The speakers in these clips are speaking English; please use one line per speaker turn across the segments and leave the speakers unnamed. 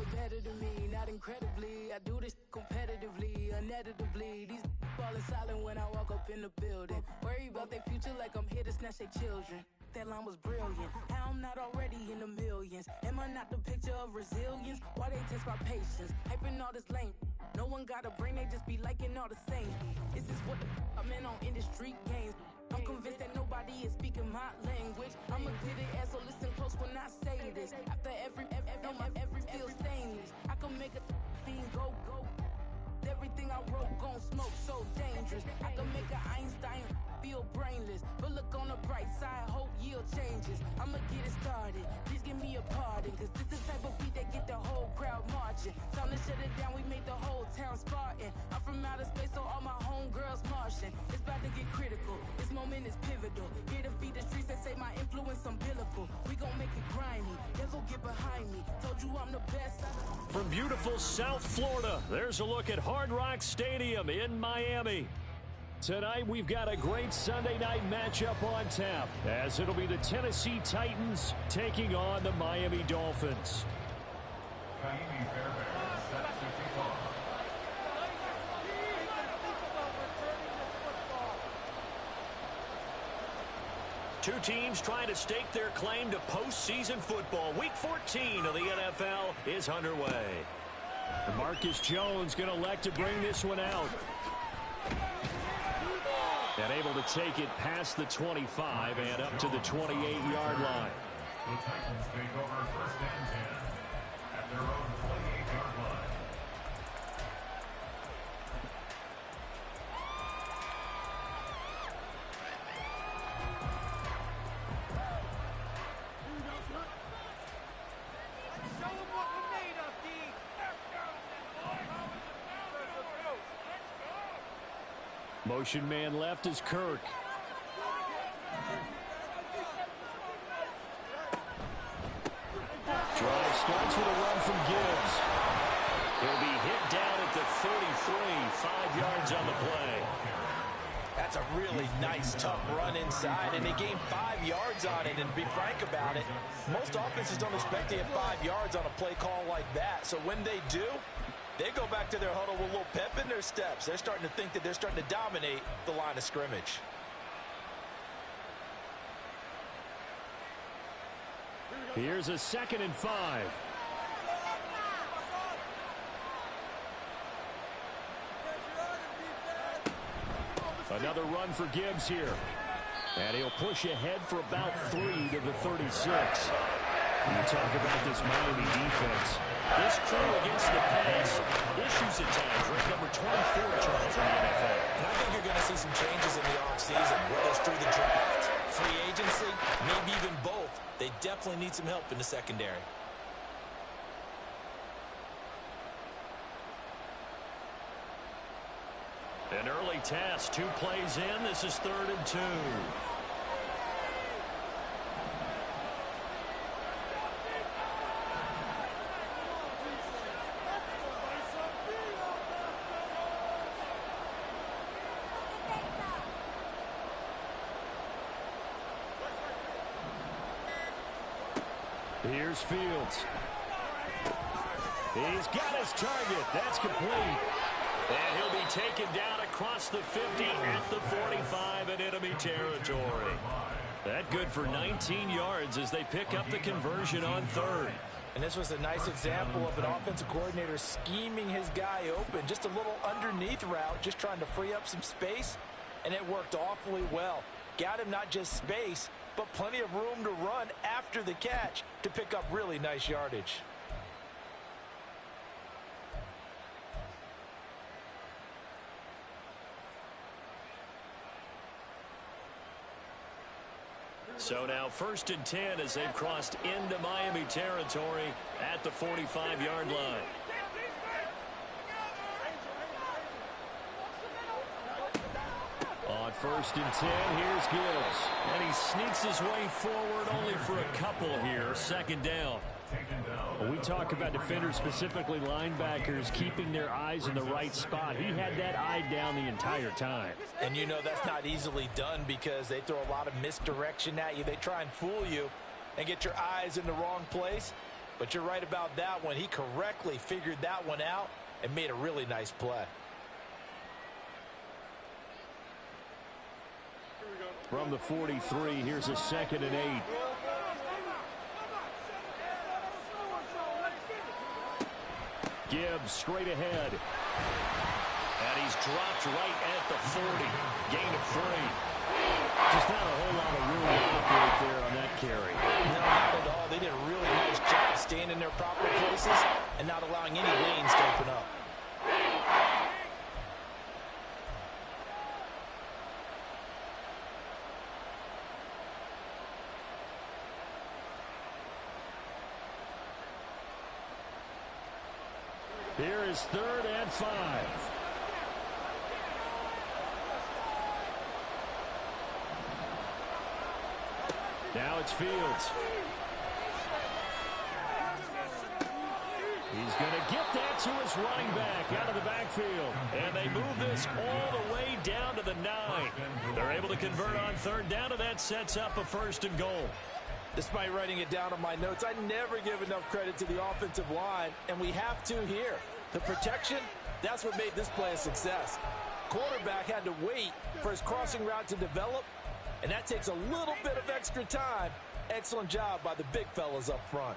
way better than me, not incredibly. I do this competitively, uneditably. These falling silent when I walk up in the building. Worry about their future like I'm here to snatch their children. That line was brilliant. How I'm not already in the millions? Am I not the picture of resilience? Why they test my patience? Hyping all this lame. No one got a brain, they just be liking all the same. This is what the I'm in on industry games. I'm convinced that nobody is speaking my language. I'm a good ass, so listen close when I say this. After every feel stainless. I can make a fiend go. Everything I wrote gon' smoke, so dangerous. I can make an Einstein feel brainless. But look on the bright side, hope yield changes. I'ma get it started, please give me a pardon. Cause this the type of beat that get the whole crowd marching. Time to shut it down, we made the whole town Spartan. I'm from outer space, so all my homegirls Martian. It's about to get critical, this moment is pivotal. Here to feed the streets that say my influence umbilical. We gon' make it grimy, devil get behind me. Told you I'm the best.
From beautiful South Florida, there's a look at Hard Rock Stadium in Miami. Tonight, we've got a great Sunday night matchup on tap, as it'll be the Tennessee Titans taking on the Miami Dolphins. Two teams trying to stake their claim to postseason football. Week 14 of the NFL is underway. Marcus Jones going to elect to bring this one out. And able to take it past the 25 and up to the 28-yard line.
The Titans take over first and 10 at their own 28-yard line.
Motion man left is Kirk. Drive starts with a run from Gibbs. He'll be hit down at the 33, 5 yards on the play.
That's a really nice, tough run inside, and they gained 5 yards on it. And to be frank about it, most offenses don't expect to get 5 yards on a play call like that. So when they do, they go back to their huddle with a little pep in their steps. They're starting to think that they're starting to dominate the line of scrimmage.
Here's a 2nd and 5. Another run for Gibbs here. And he'll push ahead for about 3 to the 36. When you talk about this Miami defense, this crew against the pass issues at times. Ranked number 24, Charles, in the NFL.
And I think you're going to see some changes in the offseason, whether it's through the draft, free agency, maybe even both. They definitely need some help in the secondary.
An early task, 2 plays in. This is 3rd and 2. Here's Fields. He's got his target. That's complete. And he'll be taken down across the 50 at the 45 in enemy territory. That good for 19 yards as they pick up the conversion on 3rd.
And this was a nice example of an offensive coordinator scheming his guy open. Just a little underneath route, just trying to free up some space, and it worked awfully well. Got him not just space, but plenty of room to run after the catch to pick up really nice yardage.
So now 1st and 10 as they've crossed into Miami territory at the 45-yard line. On 1st and 10, here's Gibbs. And he sneaks his way forward only for a couple here. 2nd down. We talk about defenders, specifically linebackers, keeping their eyes in the right spot. He had that eye down the entire time.
And you know that's not easily done because they throw a lot of misdirection at you. They try and fool you and get your eyes in the wrong place. But you're right about that one. He correctly figured that one out and made a really nice play.
From the 43, here's a 2nd and 8. Gibbs straight ahead. And he's dropped right at the 40. Gain of 3. Just not a whole lot of room to operate there on that carry.
No, not at all. They did a really nice job staying in their proper places and not allowing any lanes to open up.
Here is 3rd and 5. Now it's Fields. He's going to get that to his running back out of the backfield. And they move this all the way down to the 9. They're able to convert on 3rd down, and that sets up a 1st and goal.
Despite writing it down on my notes, I never give enough credit to the offensive line, and we have to here. The protection, that's what made this play a success. Quarterback had to wait for his crossing route to develop, and that takes a little bit of extra time. Excellent job by the big fellas up front.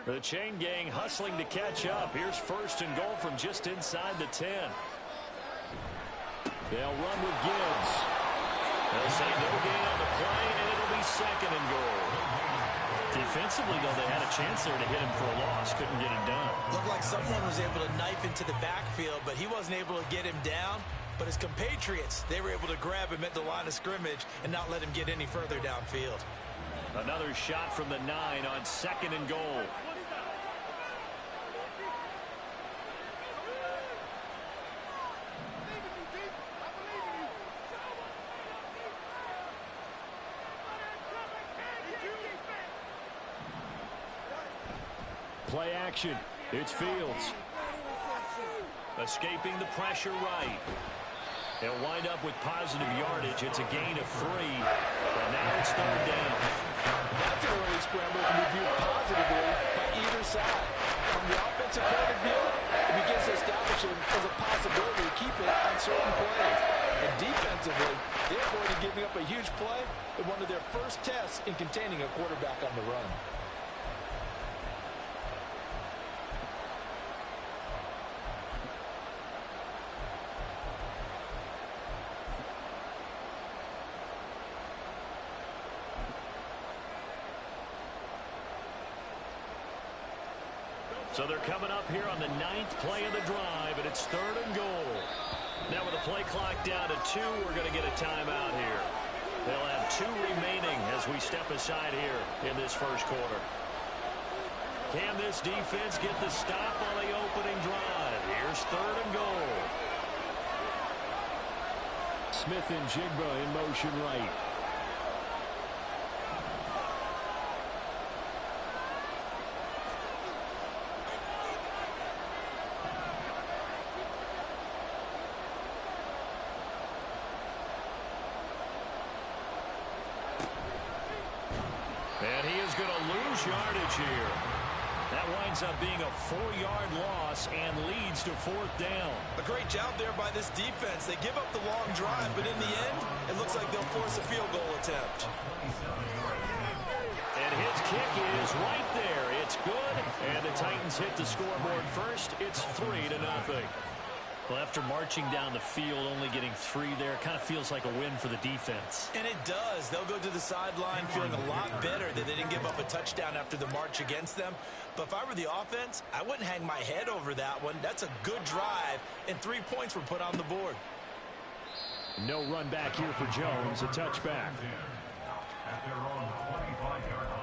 The chain gang hustling to catch up. Here's 1st and goal from just inside the 10. They'll run with Gibbs. They'll say no gain on the play, and it'll be 2nd and goal. Defensively, though, they had a chance there to hit him for a loss. Couldn't get it done.
Looked like someone was able to knife into the backfield, but he wasn't able to get him down. But his compatriots, they were able to grab him at the line of scrimmage and not let him get any further downfield.
Another shot from the 9 on 2nd and goal. Play action. It's Fields. Escaping the pressure right. They'll wind up with positive yardage. It's a gain of 3. But now it's 3rd down.
That's an early scramble to be viewed positively by either side. From the offensive point of view, it begins to establish him as a possibility to keep it on certain plays. And defensively, they avoided giving up a huge play in one of their first tests in containing a quarterback on the run.
So they're coming up here on the 9th play of the drive, and it's 3rd and goal. Now with the play clock down to 2, we're going to get a timeout here. They'll have 2 remaining as we step aside here in this first quarter. Can this defense get the stop on the opening drive? Here's 3rd and goal. Smith and Jigba in motion right. And he is going to lose yardage here. That winds up being a 4-yard loss and leads to 4th down.
A great job there by this defense. They give up the long drive, but in the end, it looks like they'll force a field goal attempt.
And his kick is right there. It's good. And the Titans hit the scoreboard first. It's 3-0. Well, after marching down the field, only getting 3 there, kind of feels like a win for the defense.
And it does. They'll go to the sideline feeling a lot better that they didn't give up a touchdown after the march against them. But if I were the offense, I wouldn't hang my head over that one. That's a good drive, and 3 points were put on the board.
No run back here for Jones, a touchback.
At their own 25-yard line.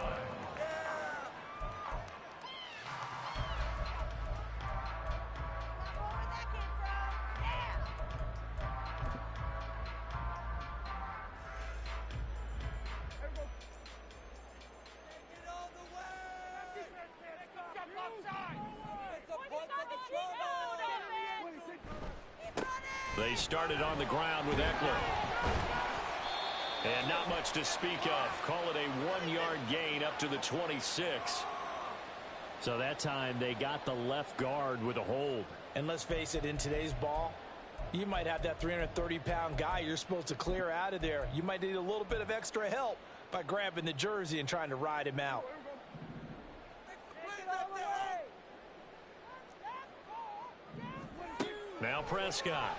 They started on the ground with Eckler. And not much to speak of. Call it a 1-yard gain up to the 26. So that time they got the left guard with a hold.
And let's face it, in today's ball, you might have that 330-pound guy you're supposed to clear out of there. You might need a little bit of extra help by grabbing the jersey and trying to ride him out.
Now Prescott.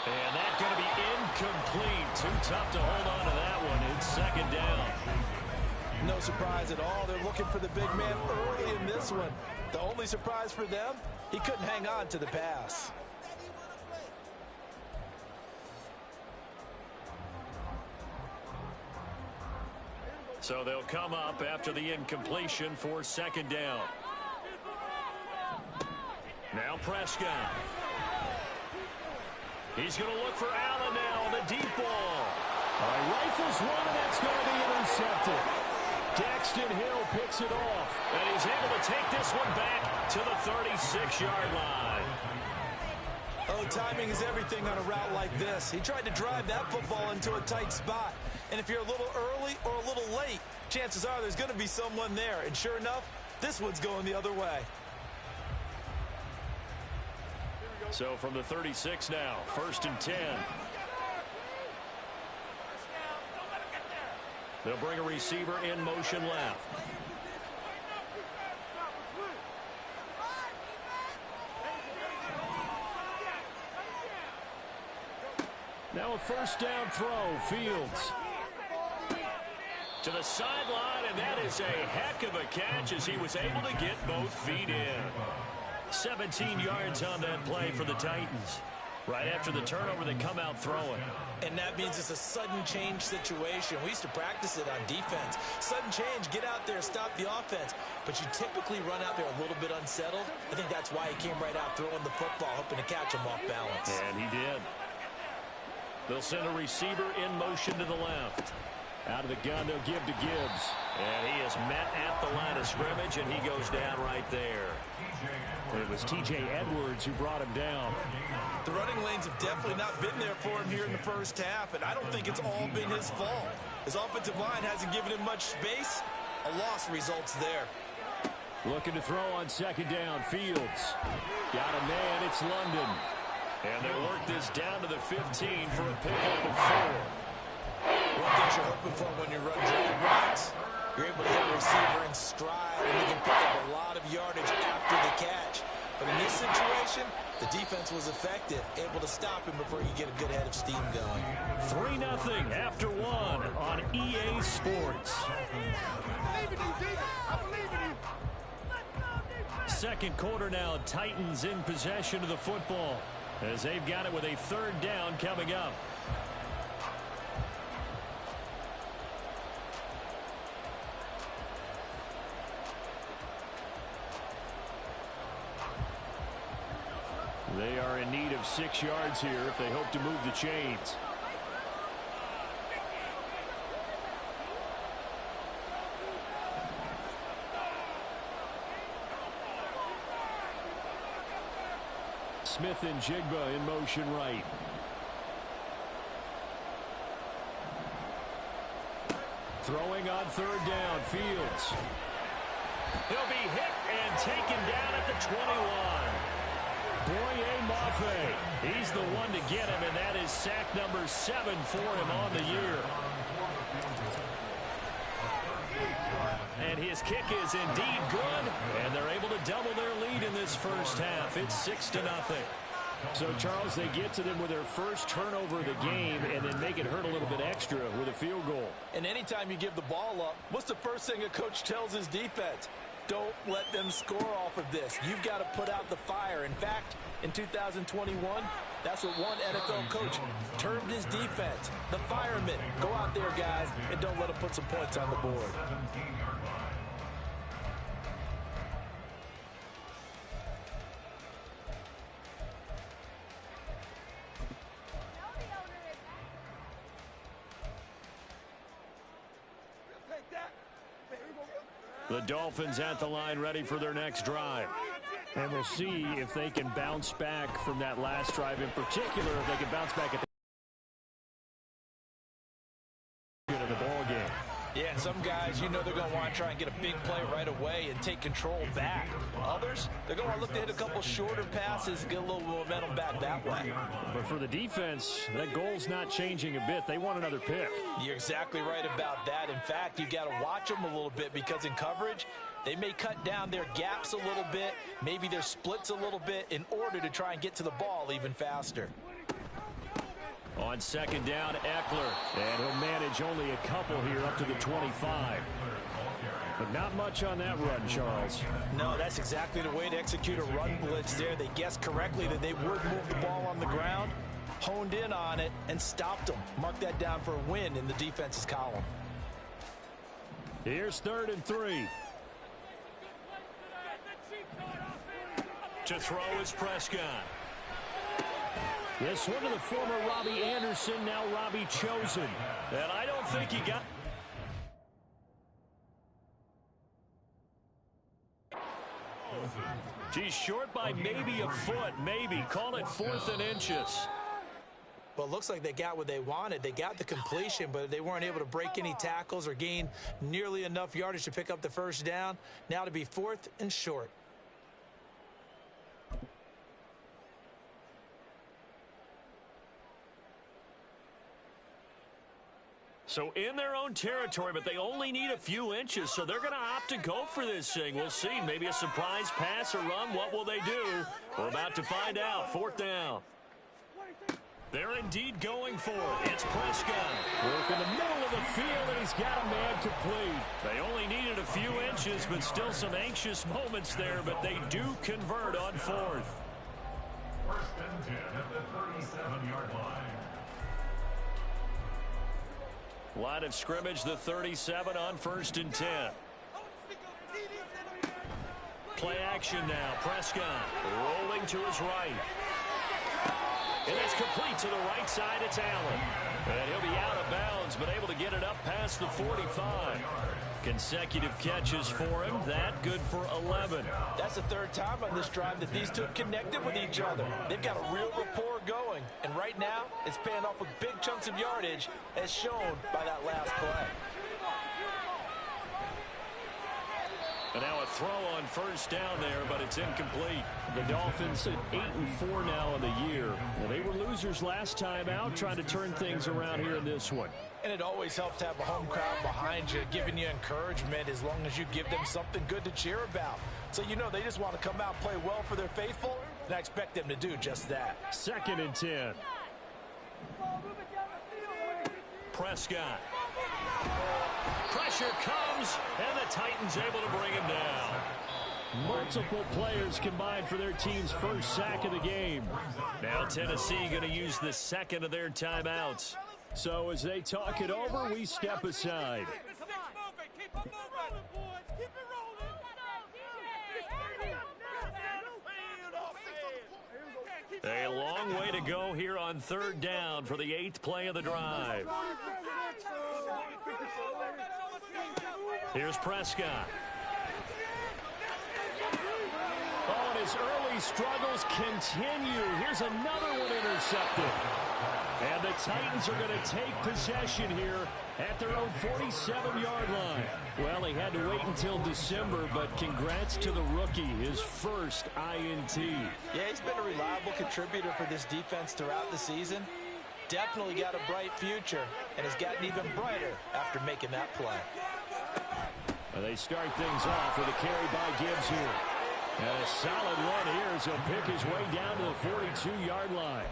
And that's going to be incomplete. Too tough to hold on to that one. It's second down.
No surprise at all. They're looking for the big man early in this one. The only surprise for them, he couldn't hang on to the pass.
So they'll come up after the incompletion for second down. Now Prescott. He's going to look for Allen now on the deep ball. Rifles one, and that's going to be intercepted. Daxton Hill picks it off, and he's able to take this one back to the 36-yard line.
Oh, timing is everything on a route like this. He tried to drive that football into a tight spot. And if you're a little early or a little late, chances are there's going to be someone there. And sure enough, this one's going the other way.
So from the 36 now, 1st and 10. They'll bring a receiver in motion left. Now a first down throw, Fields. To the sideline, and that is a heck of a catch as he was able to get both feet in. 17 yards on that play for the Titans. Right after the turnover, they come out throwing.
And that means it's a sudden change situation. We used to practice it on defense. Sudden change, get out there, stop the offense. But you typically run out there a little bit unsettled. I think that's why he came right out throwing the football, hoping to catch him off balance.
And he did. They'll send a receiver in motion to the left. Out of the gun, they'll give to Gibbs. And he is met at the line of scrimmage, and he goes down right there. It was T.J. Edwards who brought him down.
The running lanes have definitely not been there for him here in the first half, and I don't think it's all been his fault. His offensive line hasn't given him much space. A loss results there.
Looking to throw on second down, Fields. Got a man, it's London. And they work this down to the 15 for a pickup of 4.
One thing you're hoping for when you run drag routes, you're able to hit a receiver in stride, and you can pick up a lot of yardage after the catch. But in this situation, the defense was effective, able to stop him before you get a good head of steam going.
3-0 after 1 on EA Sports. Second quarter now, Titans in possession of the football as they've got it with a third down coming up. They are in need of 6 yards here if they hope to move the chains. Smith and Jigba in motion right. Throwing on third down, Fields. He'll be hit and taken down at the 21. Boye Mafe, he's the one to get him, and that is sack number 7 for him on the year. And his kick is indeed good, and they're able to double their lead in this first half. It's 6-0. So, Charles, they get to them with their first turnover of the game and then make it hurt a little bit extra with a field goal.
And anytime you give the ball up, what's the first thing a coach tells his defense? Don't let them score off of this. You've got to put out the fire. In fact, in 2021, that's what one NFL coach termed his defense. The firemen. Go out there, guys, and don't let them put some points on the board.
The Dolphins at the line ready for their next drive. And we'll see if they can bounce back from that last drive in particular, if they can bounce back at the end of the ball game.
Yeah, and some guys, you know they're going to want to try and get a big play right away and take control back. Others, they're going to look to hit a couple shorter passes, get a little momentum back that way.
But for the defense, that goal's not changing a bit. They want another pick.
You're exactly right about that. In fact, you got to watch them a little bit because in coverage, they may cut down their gaps a little bit, maybe their splits a little bit in order to try and get to the ball even faster.
On second down, Eckler. And he'll manage only a couple here up to the 25. But not much on that run, Charles.
No, that's exactly the way to execute a run blitz there. They guessed correctly that they would move the ball on the ground, honed in on it, and stopped them. Mark that down for a win in the defense's column.
Here's 3rd and 3. To throw is Prescott. This one to the former Robbie Anderson, now Robbie Chosen. And I don't think he got... Geez, short by maybe a foot, maybe. Call it 4th and inches.
Well, it looks like they got what they wanted. They got the completion, but they weren't able to break any tackles or gain nearly enough yardage to pick up the first down. Now to be 4th and short.
So in their own territory, but they only need a few inches, so they're going to opt to go for this thing. We'll see. Maybe a surprise pass or run. What will they do? We're about to find out. 4th down. They're indeed going for it. It's Prescott. Work in the middle of the field, and he's got a man complete. They only needed a few inches, but still some anxious moments there, but they do convert on 4th.
1st and 10 at the 37-yard line.
Line of scrimmage, the 37 on 1st and 10. Play action now. Prescott rolling to his right. And it's complete to the right side. It's Allen. And he'll be out of bounds, but able to get it up past the 45. Consecutive catches for him. That good for 11.
That's the 3rd time on this drive that these two connected with each other. They've got a real rapport going. And right now, it's paying off with big chunks of yardage, as shown by that last play.
And now a throw on 1st down there, but it's incomplete. The Dolphins at 8-4 now in the year. Well, they were losers last time out, trying to turn things around here in this one.
And it always helps to have a home crowd behind you, giving you encouragement as long as you give them something good to cheer about. So you know they just want to come out and play well for their faithful, and I expect them to do just that. 2nd and 10. Prescott. Pressure comes, and the Titans able to bring him down.
Multiple players combined for their team's first sack of the game. Now Tennessee going to use the 2nd of their timeouts. So as they talk it over, we step aside. A long way to go here on 3rd down for the 8th play of the drive. Here's Prescott. Oh, and his early struggles continue. Here's another one intercepted. And the Titans are going to take possession here at their own 47-yard line. Well, he had to wait until December, but congrats to the rookie, his first INT.
Yeah, he's been a reliable contributor for this defense throughout the season. Definitely got a bright future, and has gotten even brighter after making that play.
Well, they start things off with a carry by Gibbs here. And a solid run here as he'll pick his way down to the 42-yard line.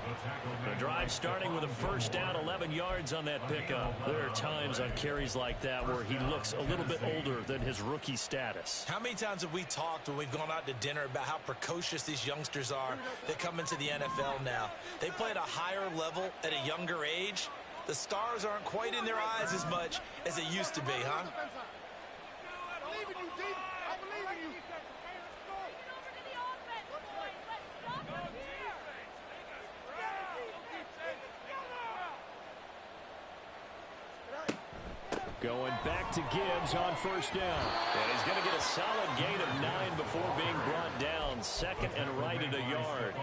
The drive starting with a first down, 11 yards on that pickup. There are times on carries like that where he looks a little bit older than his rookie status.
How many times have we talked when we've gone out to dinner about how precocious these youngsters are that come into the NFL now? They play at a higher level at a younger age. The stars aren't quite in their eyes as much as they used to be, huh?
Going back to Gibbs on first down. And he's going to get a solid gain of 9 before being brought down. Second and right at a yard.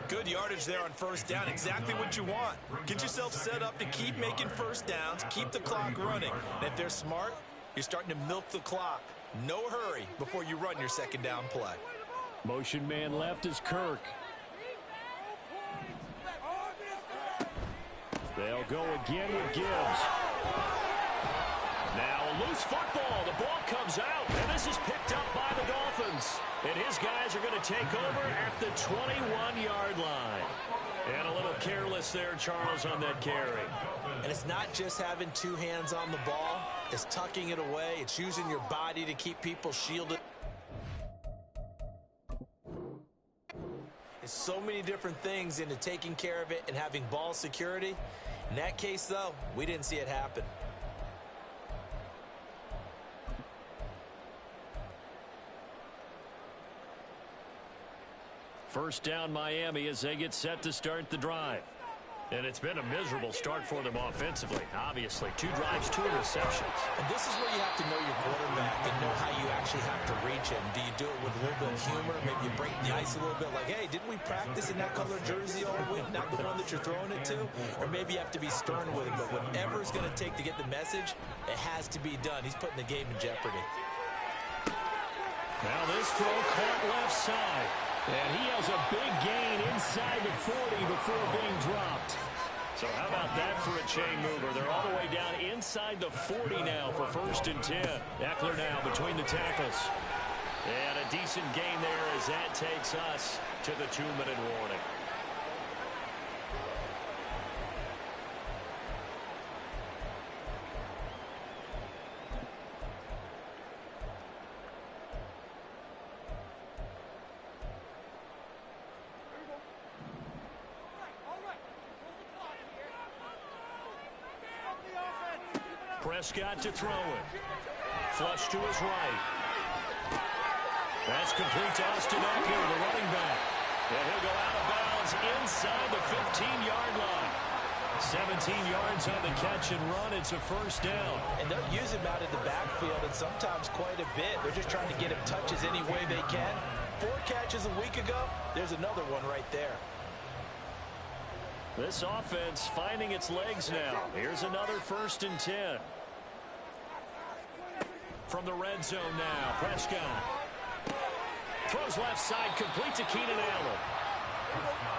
Good yardage there on first down. Exactly what you want. Get yourself set up to keep making first downs, keep the clock running. And if they're smart, you're starting to milk the clock. No hurry before you run your second down play.
Motion man left is Kirk. They'll go again with Gibbs. Now a loose football. The ball comes out, and this is picked up by the Dolphins. And his guys are going to take over at the 21-yard line. And a little careless there, Charles, on that carry.
And it's not just having two hands on the ball. It's tucking it away. It's using your body to keep people shielded. There's so many different things into taking care of it and having ball security. In that case, though, we didn't see it happen.
First down Miami as they get set to start the drive. And it's been a miserable start for them offensively. Obviously, 2 drives, 2 interceptions.
And this is where you have to know your quarterback and know how you actually have to reach him. Do you do it with a little bit of humor? Maybe you break the ice a little bit like, hey, didn't we practice in that color jersey all week, not the one that you're throwing it to? Or maybe you have to be stern with him. But whatever it's going to take to get the message, it has to be done. He's putting the game in jeopardy.
Now this throw caught left side. And he has a big gain inside the 40 before being dropped. So how about that for a chain mover? They're all the way down inside the 40 now for first and 10. Eckler now between the tackles. And a decent gain there as that takes us to the 2-minute warning. Prescott to throw it. Flush to his right. That's complete to Austin Eckler, the running back. And he'll go out of bounds inside the 15-yard line. 17 yards on the catch and run. It's a first down.
And they'll use him out of the backfield, and sometimes quite a bit. They're just trying to get him touches any way they can. 4 catches a week ago. There's another one right there.
This offense finding its legs now. Here's another first and 10. From the red zone now, Prescott. Throws left side, complete to Keenan Allen.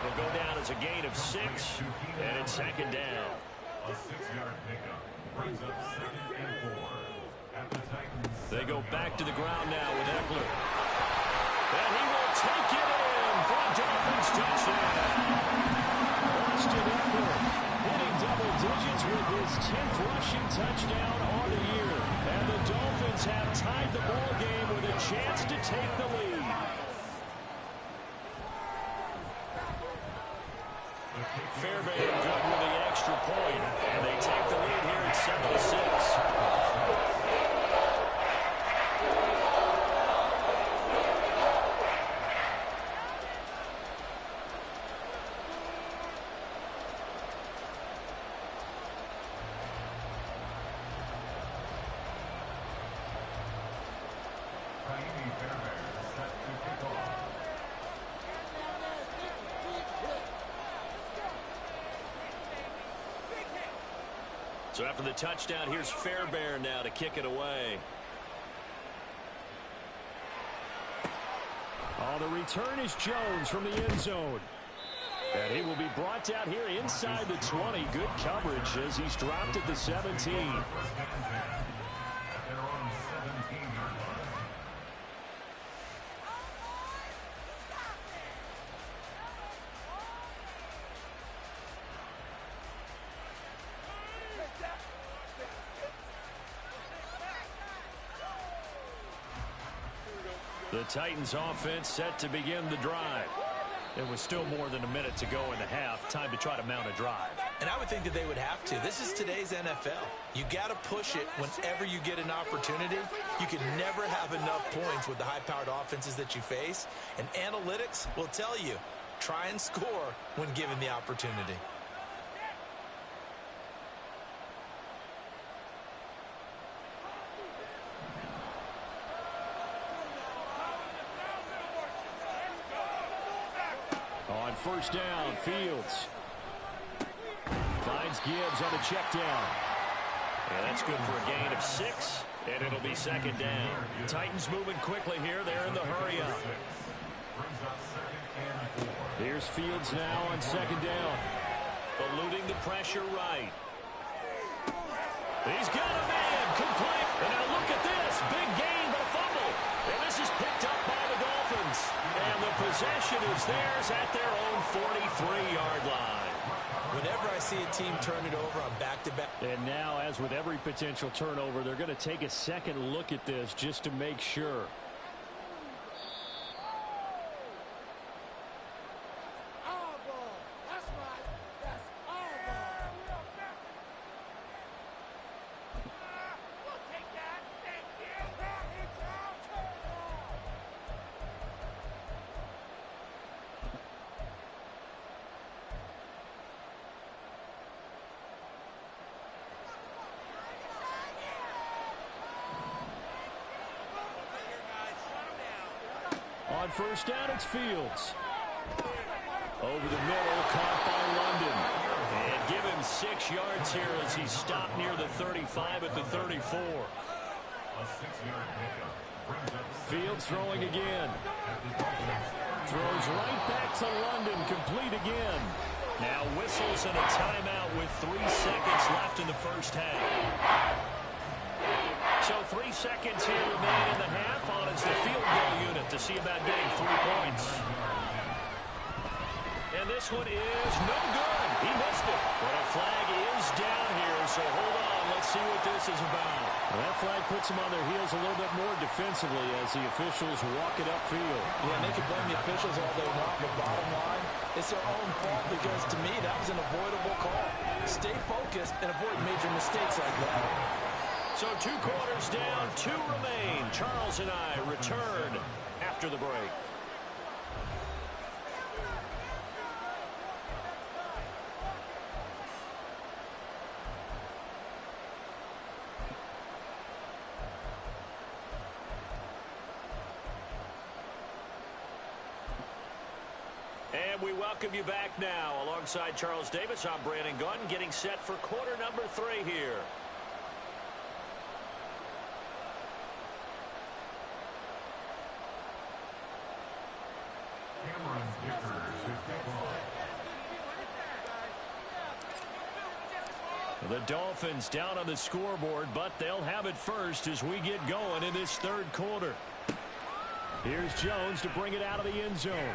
He'll go down as a gain of 6, and it's second down.
A 6-yard pickup brings up 2nd and 4 at the Titans.
They go back to the ground now with Eckler. And he will take it in for a Dolphins touchdown. Austin Eckler hitting double digits with his 10th rushing touchdown on the year. And the Dolphins have tied the ball game with a chance to take the lead. Fairbairn good with the extra point, and they take the lead here at 7-6. So after the touchdown, here's Fairbairn now to kick it away. Oh, the return is Jones from the end zone. And he will be brought down here inside the 20. Good coverage as he's dropped at the 17. The Titans offense set to begin the drive. There was still more than a minute to go in the half. Time to try to mount a drive.
And I would think that they would have to. This is today's NFL. You got to push it whenever you get an opportunity. You can never have enough points with the high-powered offenses that you face. And analytics will tell you, try and score when given the opportunity.
On first down, Fields finds Gibbs on the check down. And that's good for a gain of 6, and it'll be second down. Titans moving quickly here. They're in the hurry up. Here's Fields now on second down. Eluding the pressure right. He's got a man complete. And now look at this. Big gain, but a fumble. And this is picked up by the Dolphins. And the possession is theirs at their own 43-yard line.
Whenever I see a team turn it over on back-to-back.
And now, as with every potential turnover, they're going to take a second look at this just to make sure. On first down, it's Fields. Over the middle, caught by London. And give him 6 yards here as he stopped near the 35 at the 34. Fields throwing again. Throws right back to London, complete again. Now whistles and a timeout with 3 seconds left in the first half. So 3 seconds here remain in the half. On is the field goal unit to see about getting 3 points. And this one is no good. He missed it. But a flag is down here, so hold on. Let's see what this is about. Well, that flag puts them on their heels a little bit more defensively as the officials walk it upfield.
Yeah, they can blame the officials all they want, but bottom line, it's their own fault because, to me, that was an avoidable call. Stay focused and avoid major mistakes like that.
So 2 quarters down, 2 remain. Charles and I return after the break. And we welcome you back now. Alongside Charles Davis, I'm Brandon Gunn, getting set for quarter number 3 here. The Dolphins down on the scoreboard, but they'll have it first as we get going in this 3rd quarter. Here's Jones to bring it out of the end zone.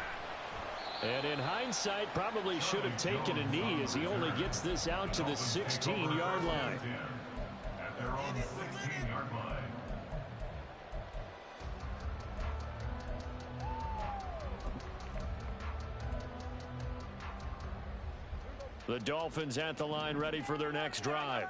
And in hindsight, probably should have taken a knee as he only gets this out to the 16-yard line.
At their own 16-yard line.
The Dolphins at the line, ready for their next drive.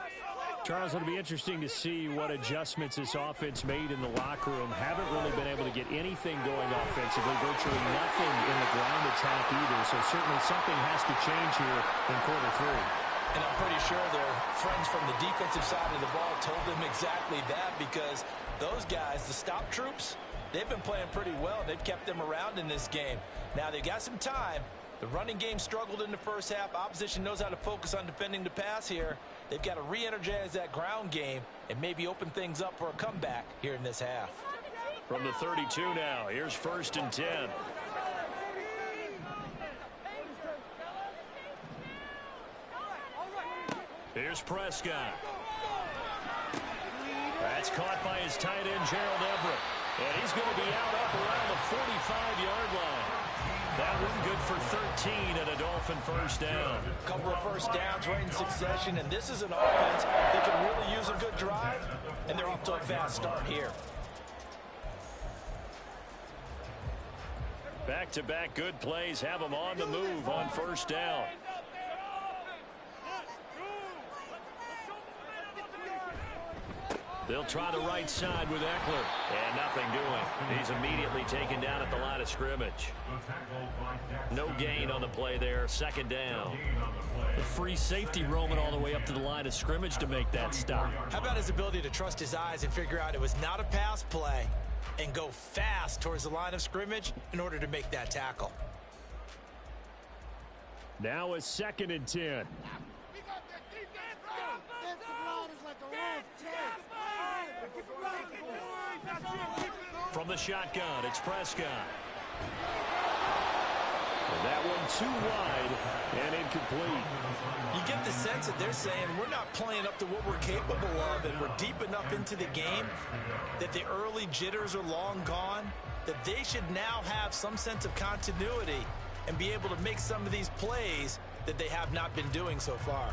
Charles, it'll be interesting to see what adjustments this offense made in the locker room. Haven't really been able to get anything going offensively, virtually nothing in the ground attack either. So certainly something has to change here in quarter 3.
And I'm pretty sure their friends from the defensive side of the ball told them exactly that, because those guys, the stop troops, they've been playing pretty well. They've kept them around in this game. Now they've got some time. The running game struggled in the first half. Opposition knows how to focus on defending the pass here. They've got to re-energize that ground game and maybe open things up for a comeback here in this half.
From the 32 now, here's 1st and 10. Here's Prescott. That's caught by his tight end, Gerald Everett. And he's going to be out up around the 45-yard line. That one good for 13 and a Dolphin first down.
A couple of first downs right in succession, and this is an offense that can really use a good drive, and they're off to a fast start here.
Back-to-back good plays have them on the move on first down. They'll try the right side with Eckler. And nothing doing. He's immediately taken down at the line of scrimmage. No gain on the play there. Second down. The free safety roaming all the way up to the line of scrimmage to make that stop.
How about his ability to trust his eyes and figure out it was not a pass play and go fast towards the line of scrimmage in order to make that tackle?
Now a 2nd and 10. From the shotgun, it's Prescott. And that one too wide and incomplete.
You get the sense that they're saying we're not playing up to what we're capable of, and we're deep enough into the game that the early jitters are long gone, that they should now have some sense of continuity and be able to make some of these plays that they have not been doing so far.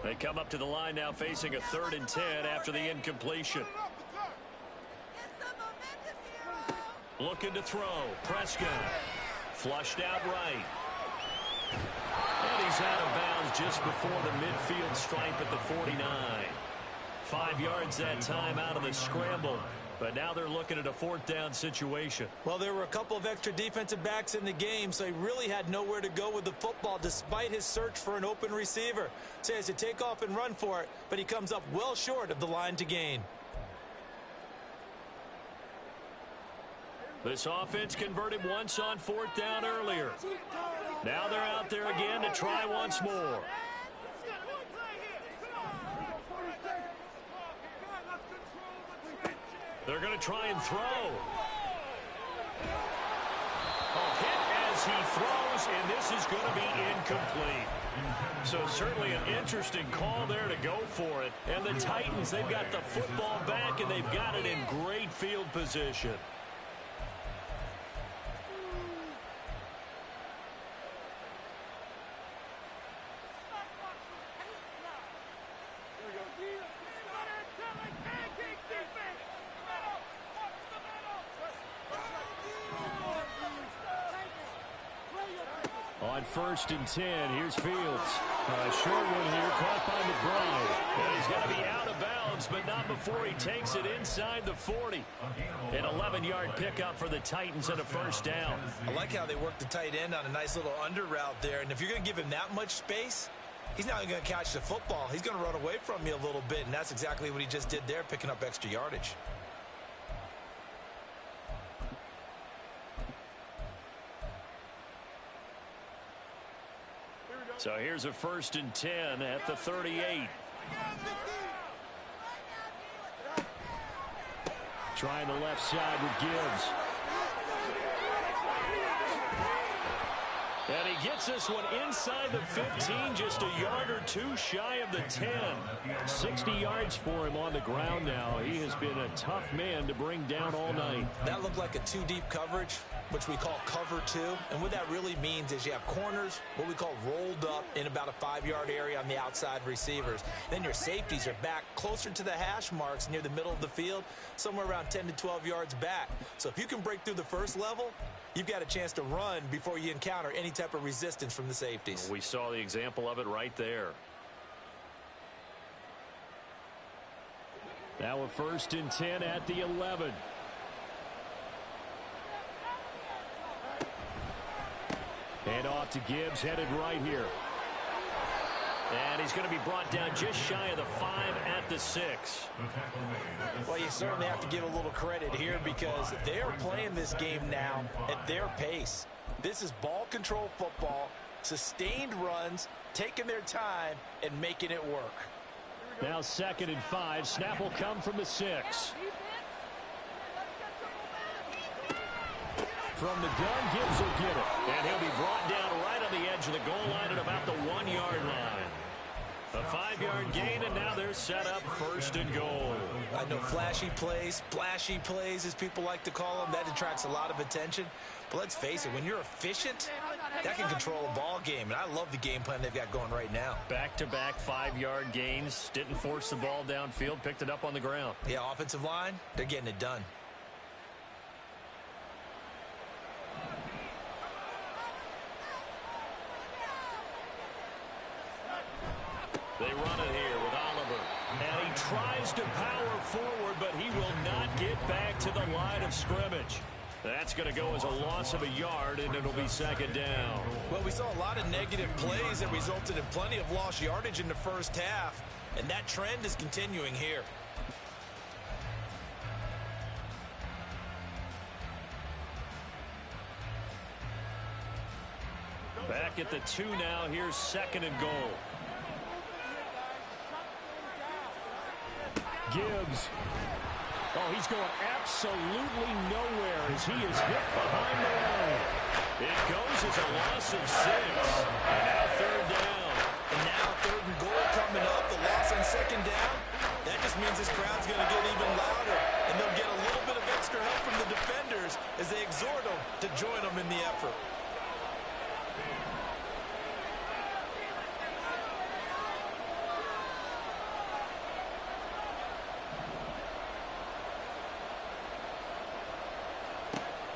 They come up to the line now facing a 3rd and 10 after the incompletion. Looking to throw. Prescott. Flushed out right. And he's out of bounds just before the midfield stripe at the 49. 5 yards that time out of the scramble. But now they're looking at a 4th down situation.
Well, there were a couple of extra defensive backs in the game, so he really had nowhere to go with the football despite his search for an open receiver. So he has to take off and run for it, but he comes up well short of the line to gain.
This offense converted once on 4th down earlier. Now they're out there again to try once more. They're going to try and throw. Hit as he throws, and this is going to be incomplete. So certainly an interesting call there to go for it. And the Titans, they've got the football back, and they've got it in great field position. On 1st and 10, here's Fields. A short one here, caught by McBride. And he's going to be out of bounds, but not before he takes it inside the 40. An 11-yard pickup for the Titans and a 1st down.
I like how they work the tight end on a nice little under route there. And if you're going to give him that much space, he's not going to catch the football. He's going to run away from you a little bit, and that's exactly what he just did there, picking up extra yardage.
So here's a 1st and 10 at the 38. Trying the left side with Gibbs. And he gets this one inside the 15, just a yard or two shy of the 10. 60 yards for him on the ground now. He has been a tough man to bring down all night.
That looked like a 2-deep coverage, which we call cover 2. And what that really means is you have corners, what we call rolled up in about a 5-yard area on the outside receivers. Then your safeties are back closer to the hash marks near the middle of the field, somewhere around 10 to 12 yards back. So if you can break through the first level, you've got a chance to run before you encounter any type of resistance from the safeties.
We saw the example of it right there. Now a 1st and 10 at the 11. And off to Gibbs, headed right here. And he's going to be brought down just shy of the 5 at the 6.
Well, you certainly have to give a little credit here because they are playing this game now at their pace. This is ball control football, sustained runs, taking their time, and making it work.
Now 2nd and 5. Snap will come from the 6. From the gun, Gibbs will get it. And he'll be brought down right on the edge of the goal line at about the 1-yard line. A 5-yard gain, and now they're set up 1st and goal.
I know flashy plays, splashy plays, as people like to call them, that attracts a lot of attention. But let's face it, when you're efficient, that can control a ball game. And I love the game plan they've got going right now.
Back-to-back 5-yard gains. Didn't force the ball downfield, picked it up on the ground.
Yeah, offensive line, they're getting it done.
They run it here with Oliver. And he tries to power forward, but he will not get back to the line of scrimmage. That's going to go as a loss of a yard, and it'll be 2nd down.
Well, we saw a lot of negative plays that resulted in plenty of lost yardage in the first half, and that trend is continuing here.
Back at the 2 now. Here's 2nd and goal. Gibbs. Oh, he's going absolutely nowhere as he is hit behind the line. It goes as a loss of 6. And now 3rd down.
And now 3rd and goal coming up. The loss on 2nd down. That just means this crowd's going to get even louder. And they'll get a little bit of extra help from the defenders as they exhort them to join them in the effort.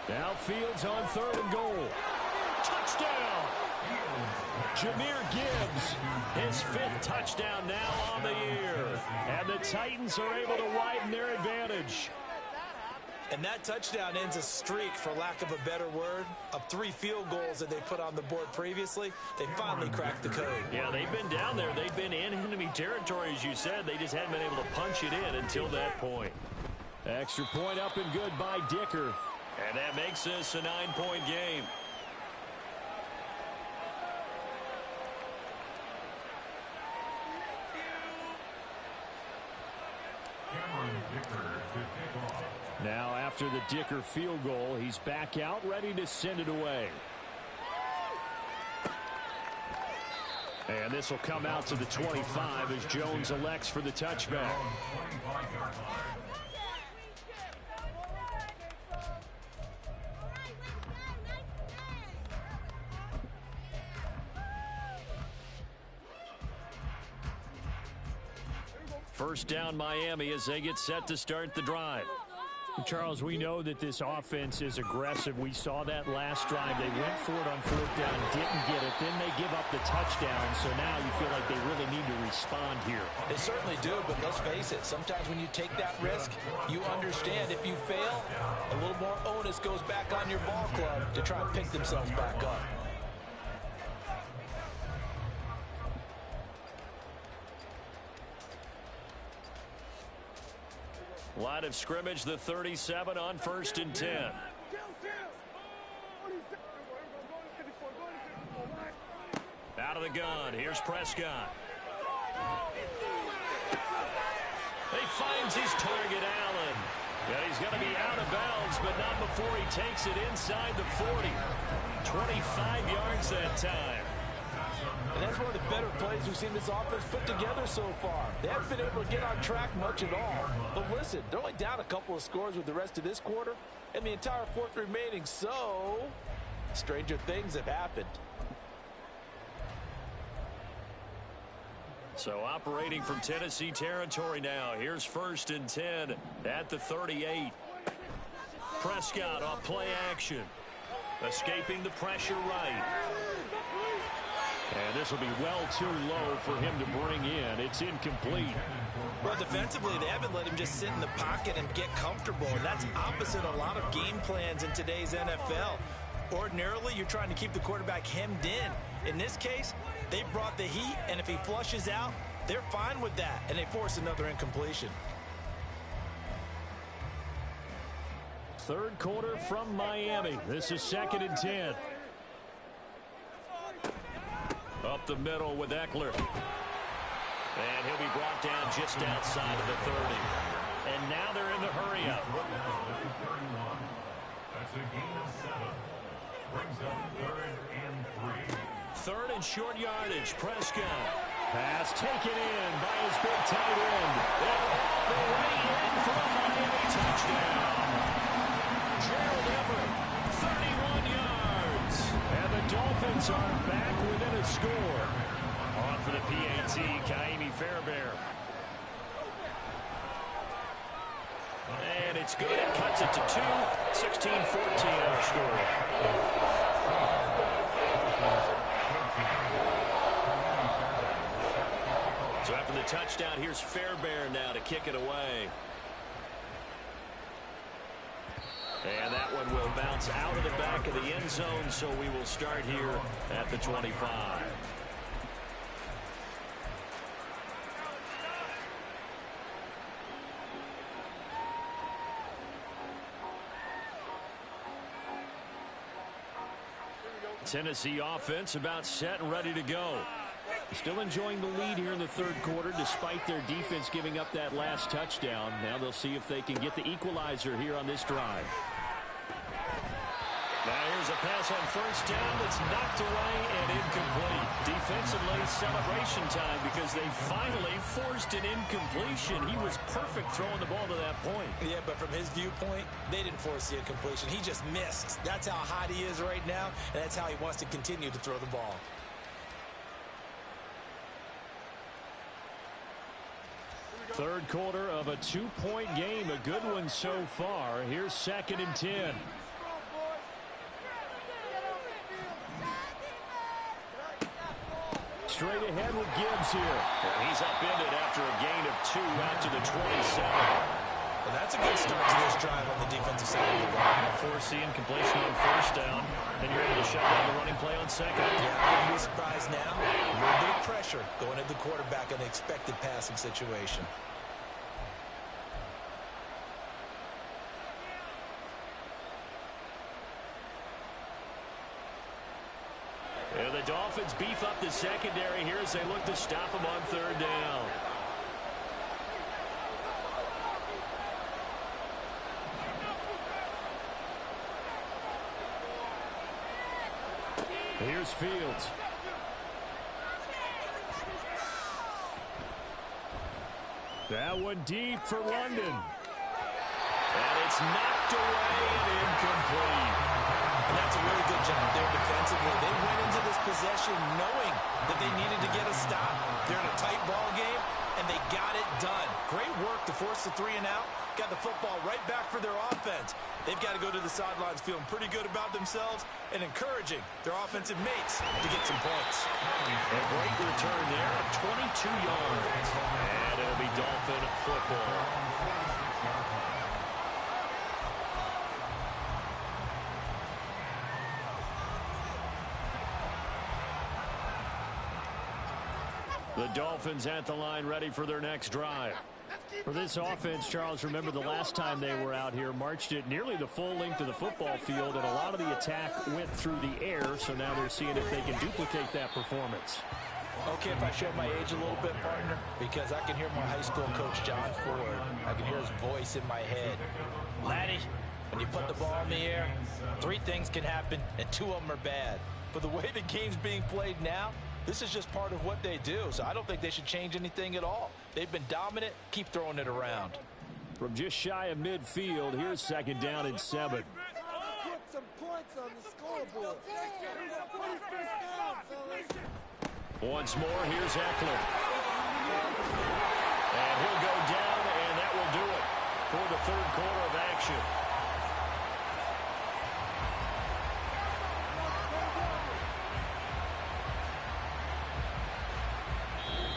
Now Fields on 3rd and goal. Touchdown! Jahmyr Gibbs, his 5th touchdown now on the year. And the Titans are able to widen their advantage.
And that touchdown ends a streak, for lack of a better word, of 3 field goals that they put on the board previously. They finally cracked the code.
Yeah, they've been down there. They've been in enemy territory, as you said. They just hadn't been able to punch it in until that point. Extra point up and good by Dicker. And that makes this a 9-point game. Now after the Dicker field goal, he's back out, ready to send it away. And this will come out to the 25 as Jones elects for the touchback. First down Miami as they get set to start the drive. Charles, we know that this offense is aggressive. We saw that last drive. They went for it on 4th down, didn't get it. Then they give up the touchdown. So now you feel like they really need to respond here.
They certainly do, but let's face it. Sometimes when you take that risk, you understand if you fail, a little more onus goes back on your ball club to try and pick themselves back up.
Line of scrimmage, the 37 on 1st and 10. Out of the gun, here's Prescott. He finds his target, Allen. Yeah, he's going to be out of bounds, but not before he takes it inside the 40. 25 yards that time.
And that's one of the better plays we've seen this offense put together so far. They haven't been able to get on track much at all. But listen, they're only down a couple of scores with the rest of this quarter and the entire 4th remaining. So, stranger things have happened.
So operating from Tennessee territory now. Here's 1st and 10 at the 38. Prescott off play action. Escaping the pressure right. And this will be well too low for him to bring in. It's incomplete.
Well, defensively, they haven't let him just sit in the pocket and get comfortable. And that's opposite a lot of game plans in today's NFL. Ordinarily, you're trying to keep the quarterback hemmed in. In this case, they brought the heat, and if he flushes out, they're fine with that, and they force another incompletion.
3rd quarter from Miami. This is 2nd and 10. Up the middle with Eckler. And he'll be brought down just outside of the 30. And now they're in the hurry-up.
That's a gain of 7. Brings up 3rd and 3.
3rd and short yardage. Prescott. Pass taken in by his big tight end. And all the way in for a Miami touchdown. Gerald Everett, 31 yards. And the Dolphins are back within a score. On for the PAT, Kaimi Fairbairn. And it's good. It cuts it to 2. 16-14 our score. So after the touchdown, here's Fairbairn now to kick it away. And that one will bounce out of the back of the end zone, so we will start here at the 25. Tennessee offense about set and ready to go. Still enjoying the lead here in the third quarter despite their defense giving up that last touchdown. Now they'll see if they can get the equalizer here on this drive. Now here's a pass on first down that's knocked away and incomplete. Defensively, celebration time because they finally forced an incompletion. He was perfect throwing the ball to that point.
Yeah, but from his viewpoint, they didn't force the incompletion. He just missed. That's how hot he is right now, and that's how he wants to continue to throw the ball.
Third quarter of a 2-point game. A good one so far. Here's 2nd and 10. Straight ahead with Gibbs here.
Well, he's upended after a gain of 2 out to the 27. Well, that's a good start to this drive on the defensive side of the ball.
Force the incompletion on first down. Then you're able to shut down the running play on second.
Yeah, I wouldn't be surprised now. A little bit of pressure going at the quarterback in an expected passing situation.
And the Dolphins beef up the secondary here as they look to stop them on third down. Here's Fields. That one deep for London. And it's knocked away and incomplete.
And that's a really good job there defensively. They went into this possession knowing that they needed to get a stop. They're in a tight ball game, and they got it done. Great work to force the 3 and out. Got the football right back for their offense. They've got to go to the sidelines feeling pretty good about themselves and encouraging their offensive mates to get some points.
A great return there of 22 yards. And it'll be Dolphin football. The Dolphins at the line ready for their next drive. For this offense, Charles, remember the last time they were out here, marched it nearly the full length of the football field, and a lot of the attack went through the air, so now they're seeing if they can duplicate that performance.
Okay, if I show my age a little bit, partner, because I can hear my high school coach, John Ford. I can hear his voice in my head. Laddie, when you put the ball in the air, 3 things can happen, and 2 of them are bad. But the way the game's being played now, this is just part of what they do, so I don't think they should change anything at all. They've been dominant. Keep throwing it around.
From just shy of midfield, here's 2nd down and 7.
Put some points on the scoreboard.
Once more, here's Eckler. And he'll go down, and that will do it for the third quarter of action.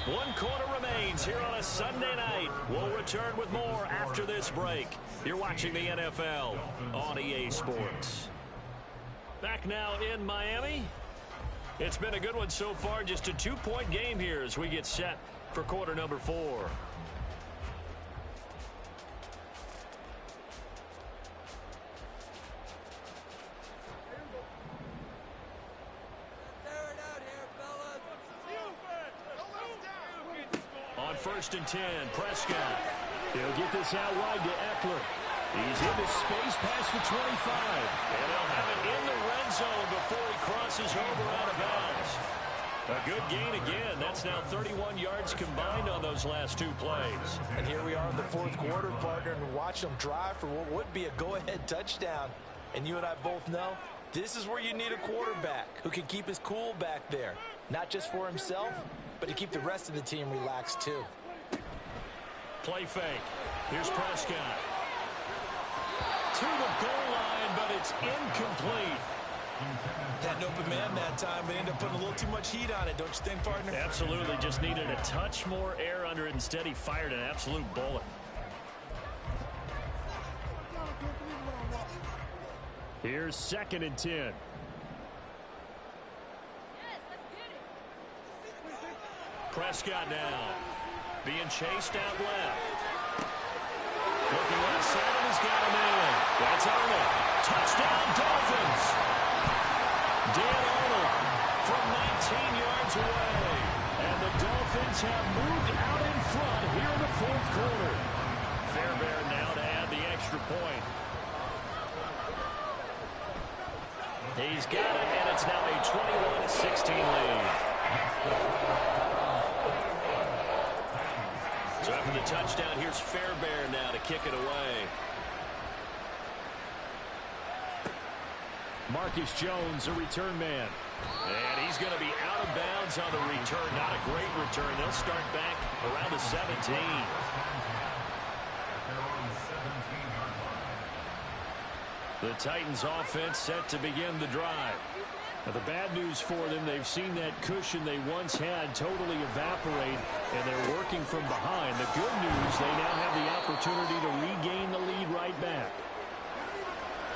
One quarter remains here on a Sunday night. We'll return with more after this break. You're watching the NFL on EA Sports. Back now in Miami. It's been a good one so far. Just a 2-point game here as we get set for quarter number 4. On 1st and 10, Prescott. He'll get this out wide to Eckler. He's into space past the 25. And they'll have it in the red zone before he crosses over out of bounds. A good gain again. That's now 31 yards combined on those last 2 plays.
And here we are in the 4th quarter, partner, and watch them drive for what would be a go-ahead touchdown. And you and I both know this is where you need a quarterback who can keep his cool back there. Not just for himself, but to keep the rest of the team relaxed too.
Play fake. Here's Prescott. To the goal line, but it's incomplete.
Had an open man that time, but ended up putting a little too much heat on it, don't you think, partner?
Absolutely. Just needed a touch more air under it. Instead, he fired an absolute bullet. Here's 2nd and 10. Prescott now. Being chased out left. Looking left side, and he's got him in. That's Arnold. Touchdown, Dolphins. Dan Arnold from 19 yards away. And the Dolphins have moved out in front here in the fourth quarter. Fairbairn now to add the extra point. He's got it, and it's now a 21-16 lead. So after the touchdown, here's Fairbairn now to kick it away. Marcus Jones, a return man. And he's going to be out of bounds on the return. Not a great return. They'll start back around the 17. The Titans offense set to begin the drive. Now, the bad news for them, they've seen that cushion they once had totally evaporate, and they're working from behind. The good news, they now have the opportunity to regain the lead right back.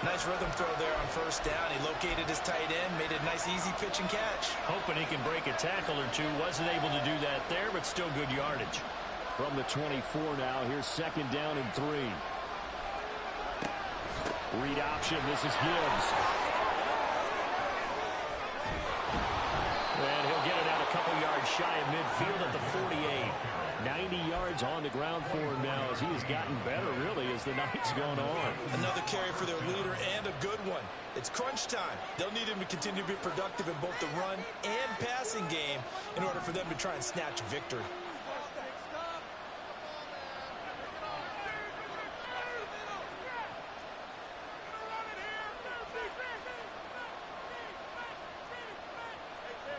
Nice rhythm throw there on first down. He located his tight end, made a nice easy pitch and catch.
Hoping he can break a tackle or two. Wasn't able to do that there, but still good yardage. From the 24 now, here's second down and 3. Read option, this is Gibbs. And he'll get it out a couple yards shy of midfield at the 48. 90 yards on the ground for him now as he has gotten better, really, as the night's gone on.
Another carry for their leader and a good one. It's crunch time. They'll need him to continue to be productive in both the run and passing game in order for them to try and snatch victory.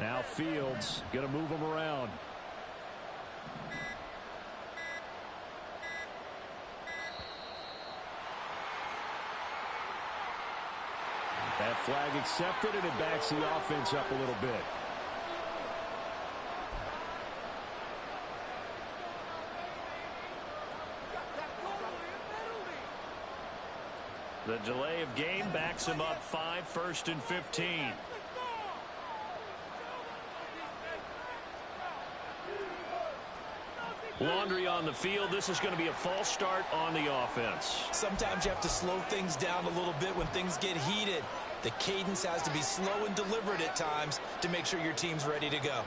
Now Fields going to move him around. That flag accepted, and it backs the offense up a little bit. The delay of game backs him up 5, 1st and 15. Laundry on the field. This is going to be a false start on the offense.
Sometimes you have to slow things down a little bit when things get heated. The cadence has to be slow and deliberate at times to make sure your team's ready to go.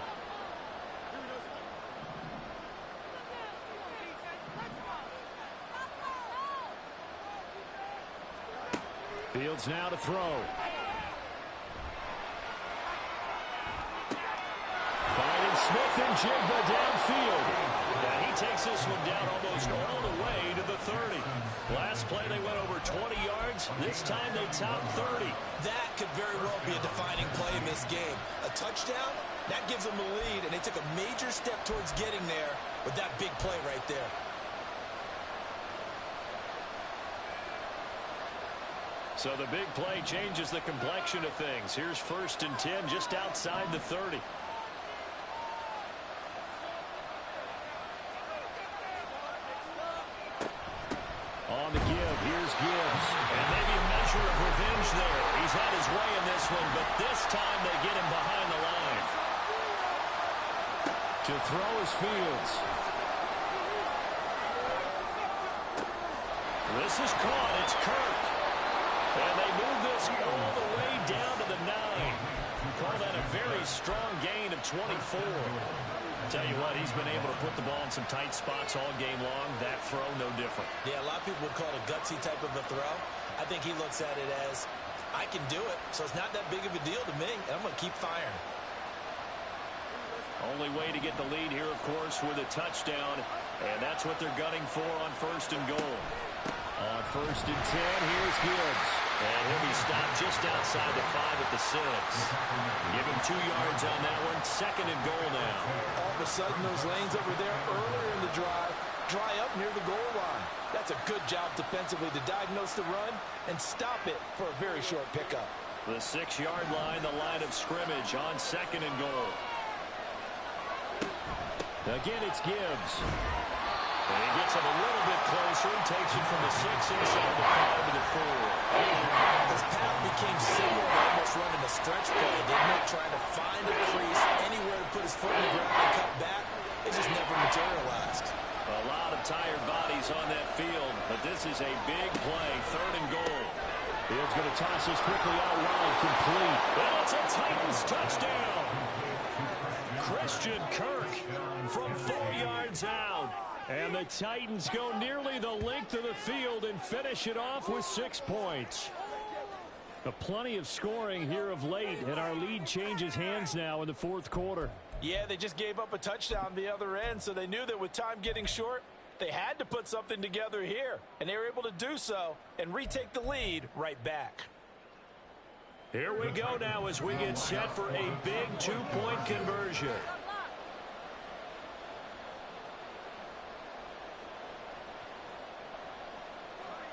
Fields now to throw. Finding Smith and Jigba downfield. Now he takes this one down almost all the way to the 30. Last play they went over 20 yards. This time they topped 30.
That could very well be a defining play in this game. A touchdown, that gives them the lead, and they took a major step towards getting there with that big play right there.
So the big play changes the complexion of things. Here's 1st and 10 just outside the 30. On the give, here's Gibbs. And maybe a measure of revenge there. He's had his way in this one, but this time they get him behind the line. To throw is Fields. This is caught. It's Kirk. And they move this all the way down to the 9. Call that a very strong gain of 24. Tell you what, he's been able to put the ball in some tight spots all game long. That throw, no different.
Yeah, a lot of people would call it a gutsy type of a throw. I think he looks at it as, I can do it, so it's not that big of a deal to me, and I'm going to keep firing.
Only way to get the lead here, of course, with a touchdown, and that's what they're gunning for on 1st and goal. On 1st and 10, here's Gibbs. And he'll be stopped just outside the 5 at the 6. Give him 2 yards on that one. 2nd and goal now.
All of a sudden, those lanes over there earlier in the drive dry up near the goal line. That's a good job defensively to diagnose the run and stop it for a very short pickup.
The 6-yard line, the line of scrimmage on 2nd and goal. Again, it's Gibbs. And he gets him a little bit closer. He takes it from the 6 inside the 5 to the 4.
His path became similar to almost running a stretch play, didn't it? Trying to find a crease, anywhere to put his foot in the ground and cut back. It just never materialized.
A lot of tired bodies on that field, but this is a big play. 3rd and goal. Field's going to toss this quickly out wide, complete. And it's a Titans touchdown. Christian Kirk from 4 yards out. And the Titans go nearly the length of the field and finish it off with 6 points. Plenty of scoring here of late, and our lead changes hands now in the fourth quarter.
Yeah, they just gave up a touchdown on the other end, so they knew that with time getting short, they had to put something together here, and they were able to do so and retake the lead right back.
Here we go now as we get set for a big 2-point conversion.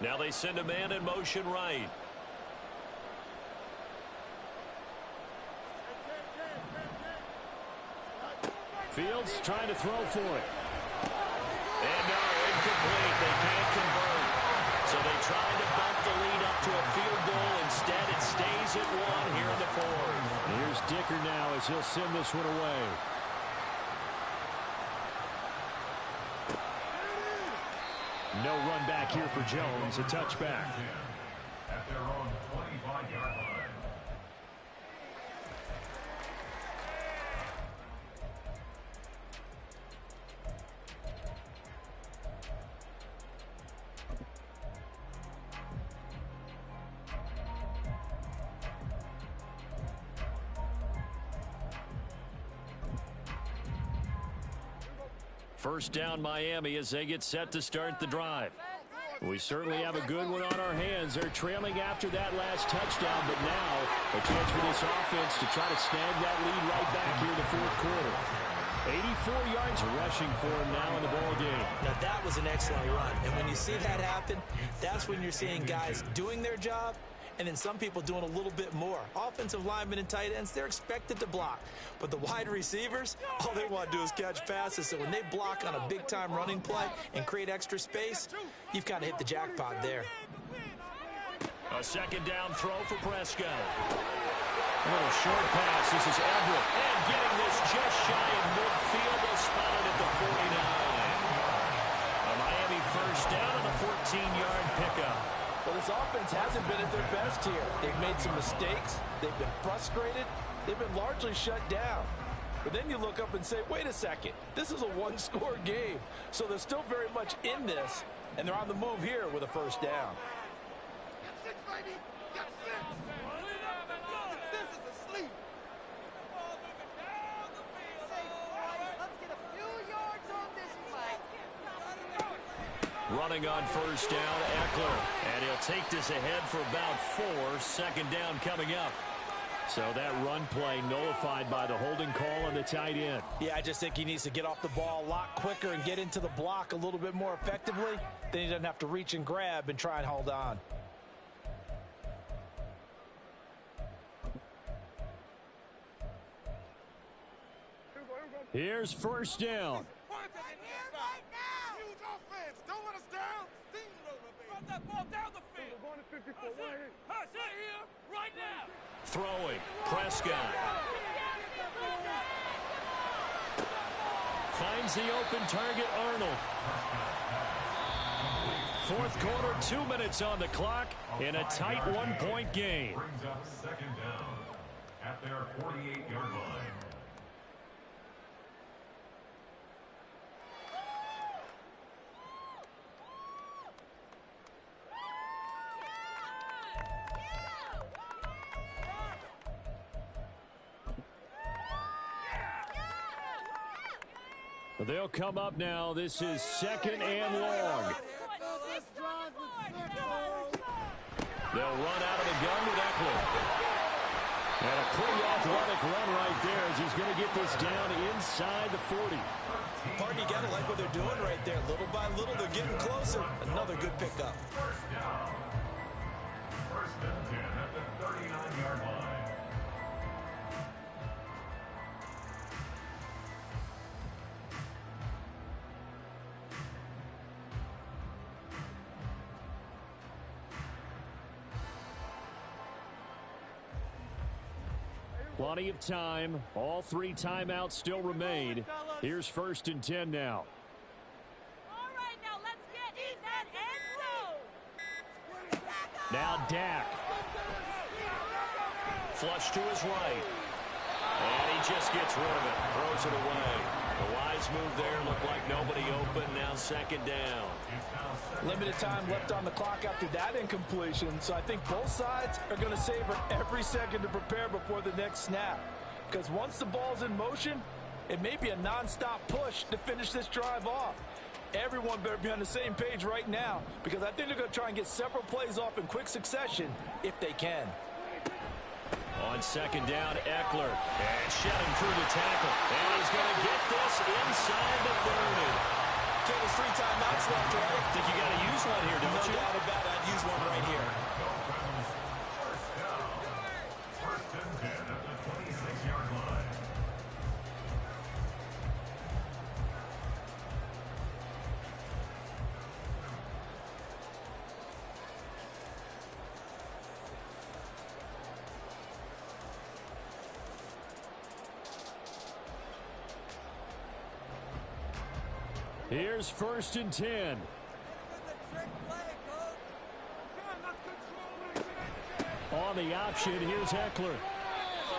Now they send a man in motion right. Fields trying to throw for it. And no, incomplete. They can't convert. So they try to bump the lead up to a field goal. Instead, it stays at 1 here in the fourth. Here's Dicker now as he'll send this one away. No run back here for Jones. A touchback.
At their own 25-yard line.
First down Miami as they get set to start the drive. We certainly have a good one on our hands. They're trailing after that last touchdown, but now a chance for this offense to try to snag that lead right back here in the fourth quarter. 84 yards rushing for him now in the ball game.
Now that was an excellent run, and when you see that happen, that's when you're seeing guys doing their job and then some people doing a little bit more. Offensive linemen and tight ends, they're expected to block. But the wide receivers, all they want to do is catch passes. So when they block on a big-time running play and create extra space, you've kind of hit the jackpot there.
A second down throw for Prescott. A little short pass. This is Everett. And getting this just shy of midfield. They'll spot it at the 49. A Miami first down on the 14-yard pickup.
Well, this offense hasn't been at their best here. They've made some mistakes. They've been frustrated. They've been largely shut down. But then you look up and say, wait a second, this is a one-score game. So they're still very much in this, and they're on the move here with a first down.
Get 6, baby. Get 6. This is asleep. Let's get a few yards on this play.
Running on first down, Eckler. And he'll take this ahead for about 4. Second down coming up. So that run play nullified by the holding call on the tight end.
Yeah, I just think he needs to get off the ball a lot quicker and get into the block a little bit more effectively. Then he doesn't have to reach and grab and try and hold on.
Here's first down.
Huge offense. Don't let us down. Steamroller, baby. Run that ball down the field. We're going to 54 right here. Right now.
Throwing. Prescott. Finds the open target, Arnold. Fourth quarter, 2 minutes on the clock in a tight 1-point game.
Brings up second down at their 48-yard line.
They'll come up now. This is second and long. They'll run out of the gun with Eckler. And a pretty athletic run right there as he's going to get this down inside the 40.
Pardon, you got to like what they're doing right there. Little by little, they're getting closer. Another good pickup.
First down. First and 10 at the 39-yard line.
Plenty of time. All 3 timeouts still remain. Here's first and 10 now.
All right, now let's get in that end zone.
Now Dak. flush to his right. And he just gets rid of it. Throws it away. The wise move there. Looked like nobody open. Now second down.
Limited time left on the clock after that incompletion. So I think both sides are going to savor every second to prepare before the next snap. Because once the ball's in motion, it may be a nonstop push to finish this drive off. Everyone better be on the same page right now, because I think they're going to try and get several plays off in quick succession if they can.
On second down, Eckler. And shedding through the tackle. And he's going to get this inside the 30.
There's 3 timeouts left, right?
I think you got to use one here, don't you?
No doubt about it. I'd use one right here.
First and 10 at the 26-yard line.
Here's first and 10. On the option, here's Eckler.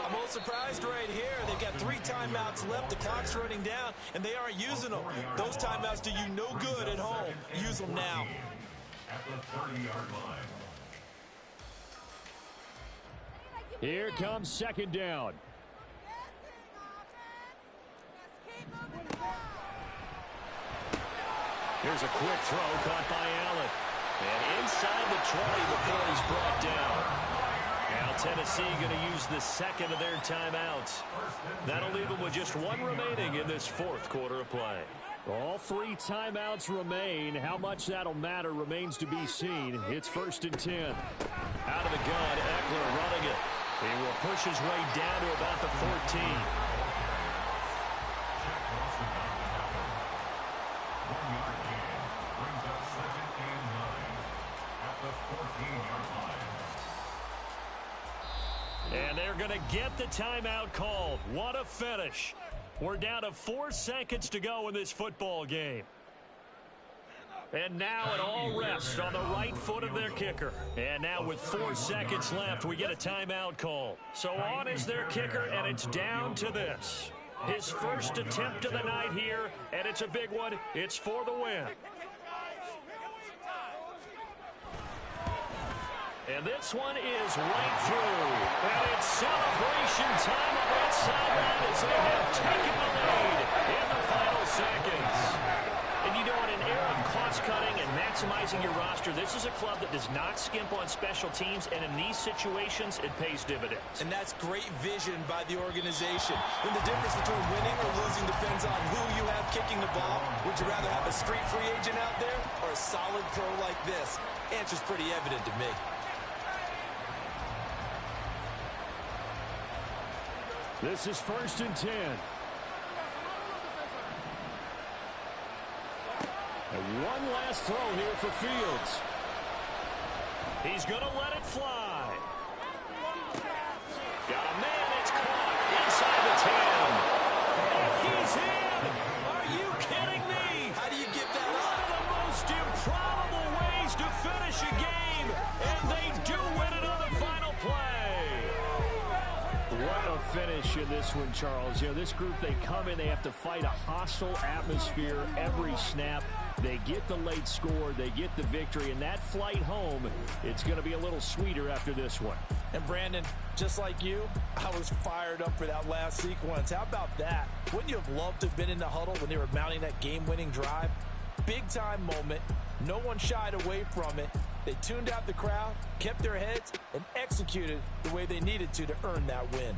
I'm a little surprised right here. They've got 3 timeouts left. The clock's running down, and they aren't using them. Those timeouts do you no good at home. Use them now.
At the 30-yard line.
Here comes second down. Here's a quick throw caught by Allen. And inside the 20 before he's brought down. Now Tennessee going to use the second of their timeouts. That'll leave them with just 1 remaining in this 4th quarter of play. All 3 timeouts remain. How much that'll matter remains to be seen. It's first and 10. Out of the gun, Eckler running it. He will push his way down to about the 14. And they're going to get the timeout called. What a finish. We're down to 4 seconds to go in this football game. And now it all rests on the right foot of their kicker. And now with 4 seconds left, we get a timeout call. So on is their kicker, and it's down to this. His first attempt of the night here, and it's a big one. It's for the win. And this one is right through. And it's celebration time on that sideline as they have taken the lead in the final seconds. And you know, in an era of cost-cutting and maximizing your roster, this is a club that does not skimp on special teams, and in these situations, it pays dividends.
And that's great vision by the organization. When the difference between winning or losing depends on who you have kicking the ball, would you rather have a street free agent out there or a solid pro like this? Answer's pretty evident to me.
This is first and 10. And one last throw here for Fields. He's going to let it fly. Got a man, it's caught inside the 10. He's in. Are you kidding me?
How do you get that
One
up?
of the most improbable ways to finish a game, and they do win it on the final play. What a finish in this one, Charles. You know, this group, they come in, they have to fight a hostile atmosphere every snap. They get the late score, they get the victory, and that flight home, it's going to be a little sweeter after this one.
And Brandon, just like you, I was fired up for that last sequence. How about that? Wouldn't you have loved to have been in the huddle when they were mounting that game-winning drive? Big-time moment. No one shied away from it. They tuned out the crowd, kept their heads, and executed the way they needed to earn that win.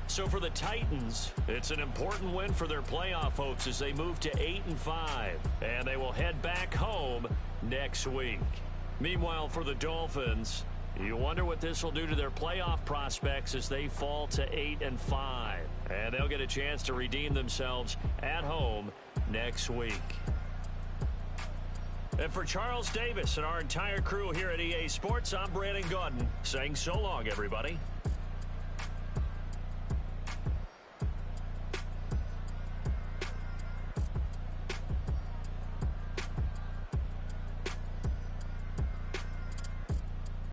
So for the Titans, it's an important win for their playoff hopes as they move to 8-5, and they will head back home next week. Meanwhile, for the Dolphins, you wonder what this will do to their playoff prospects as they fall to 8-5, and they'll get a chance to redeem themselves at home next week. And for Charles Davis and our entire crew here at EA Sports, I'm Brandon Gaudin saying so long, everybody.